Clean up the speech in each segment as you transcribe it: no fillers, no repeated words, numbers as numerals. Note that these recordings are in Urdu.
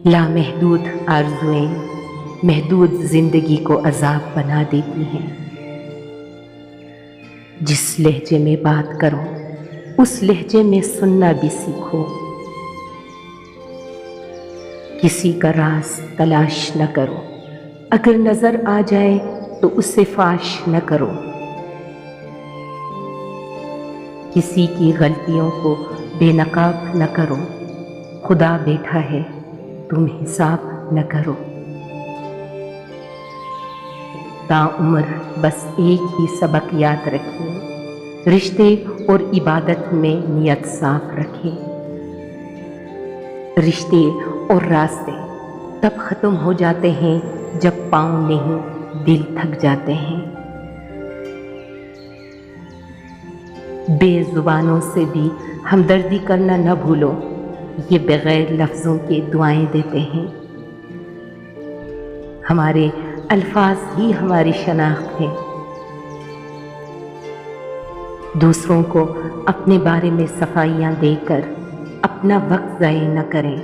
لامحدود آرزوئیں محدود زندگی کو عذاب بنا دیتی ہیں۔ جس لہجے میں بات کرو اس لہجے میں سننا بھی سیکھو۔ کسی کا راز تلاش نہ کرو، اگر نظر آ جائے تو اسے فاش نہ کرو۔ کسی کی غلطیوں کو بے نقاب نہ کرو، خدا بیٹھا ہے تم حساب نہ کرو۔ تا عمر بس ایک ہی سبق یاد رکھیں، رشتے اور عبادت میں نیت صاف رکھیں۔ رشتے اور راستے تب ختم ہو جاتے ہیں جب پاؤں نہیں دل تھک جاتے ہیں۔ بے زبانوں سے بھی ہمدردی کرنا نہ بھولو، یہ بغیر لفظوں کے دعائیں دیتے ہیں۔ ہمارے الفاظ ہی ہماری شناخت ہے۔ دوسروں کو اپنے بارے میں صفائیاں دے کر اپنا وقت ضائع نہ کریں۔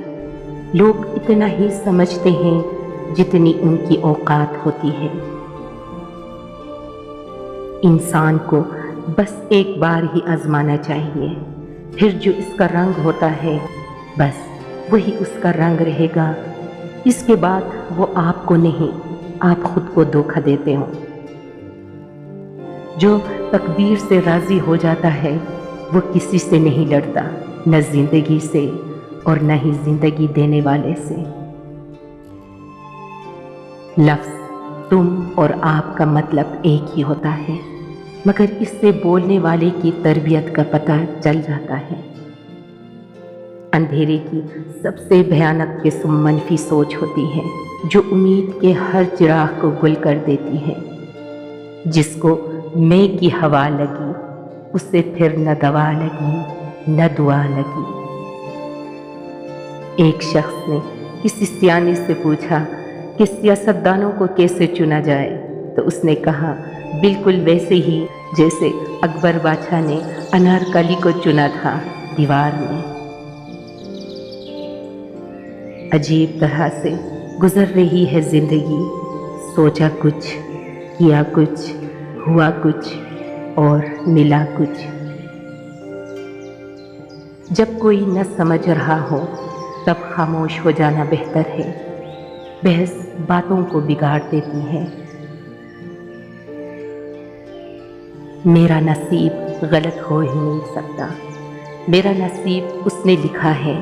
لوگ اتنا ہی سمجھتے ہیں جتنی ان کی اوقات ہوتی ہے۔ انسان کو بس ایک بار ہی آزمانا چاہیے، پھر جو اس کا رنگ ہوتا ہے بس وہی اس کا رنگ رہے گا۔ اس کے بعد وہ آپ کو نہیں، آپ خود کو دھوکہ دیتے ہو۔ جو تقدیر سے راضی ہو جاتا ہے وہ کسی سے نہیں لڑتا، نہ زندگی سے اور نہ ہی زندگی دینے والے سے۔ لفظ تم اور آپ کا مطلب ایک ہی ہوتا ہے، مگر اس سے بولنے والے کی تربیت کا پتہ چل جاتا ہے۔ اندھیرے کی سب سے بھیانک قسم منفی سوچ ہوتی ہے، جو امید کے ہر چراغ کو گل کر دیتی ہے۔ جس کو میں کی ہوا لگی اسے پھر نہ دوا لگی نہ دعا لگی۔ ایک شخص نے کسی سیانے سے پوچھا کہ سیاستدانوں کو کیسے چنا جائے، تو اس نے کہا بالکل ویسے ہی جیسے اکبر بادشاہ نے انارکلی کو چنا تھا دیوار میں۔ عجیب طرح سے گزر رہی ہے زندگی، سوچا کچھ، کیا کچھ، ہوا کچھ اور ملا کچھ۔ جب کوئی نہ سمجھ رہا ہو تب خاموش ہو جانا بہتر ہے۔ بحث باتوں کو بگاڑ دیتی ہے۔ میرا نصیب غلط ہو ہی نہیں سکتا، میرا نصیب اس نے لکھا ہے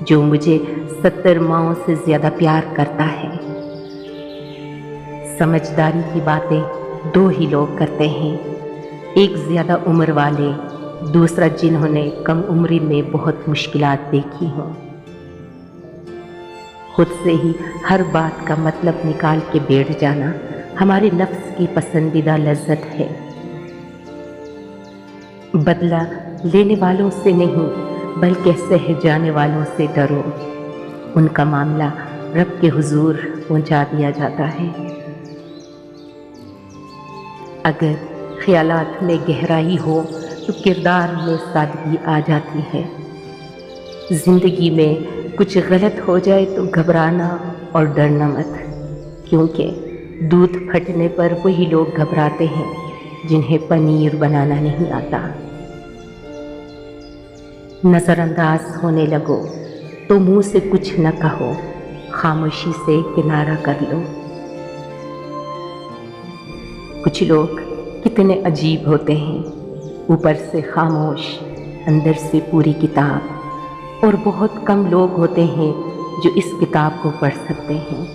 جو مجھے 70 ماؤں سے زیادہ پیار کرتا ہے۔ سمجھداری کی باتیں دو ہی لوگ کرتے ہیں، ایک زیادہ عمر والے، دوسرا جنہوں نے کم عمری میں بہت مشکلات دیکھی ہوں۔ خود سے ہی ہر بات کا مطلب نکال کے بیٹھ جانا ہمارے نفس کی پسندیدہ لذت ہے۔ بدلہ لینے والوں سے نہیں بلکہ سہ جانے والوں سے ڈرو، ان کا معاملہ رب کے حضور پہنچا دیا جاتا ہے۔ اگر خیالات میں گہرائی ہو تو کردار میں سادگی آ جاتی ہے۔ زندگی میں کچھ غلط ہو جائے تو گھبرانا اور ڈرنا مت، کیونکہ دودھ پھٹنے پر وہی لوگ گھبراتے ہیں جنہیں پنیر بنانا نہیں آتا۔ نظر انداز ہونے لگو تو منہ سے کچھ نہ کہو، خاموشی سے کنارہ کر لو۔ کچھ لوگ کتنے عجیب ہوتے ہیں، اوپر سے خاموش، اندر سے پوری کتاب، اور بہت کم لوگ ہوتے ہیں جو اس کتاب کو پڑھ سکتے ہیں۔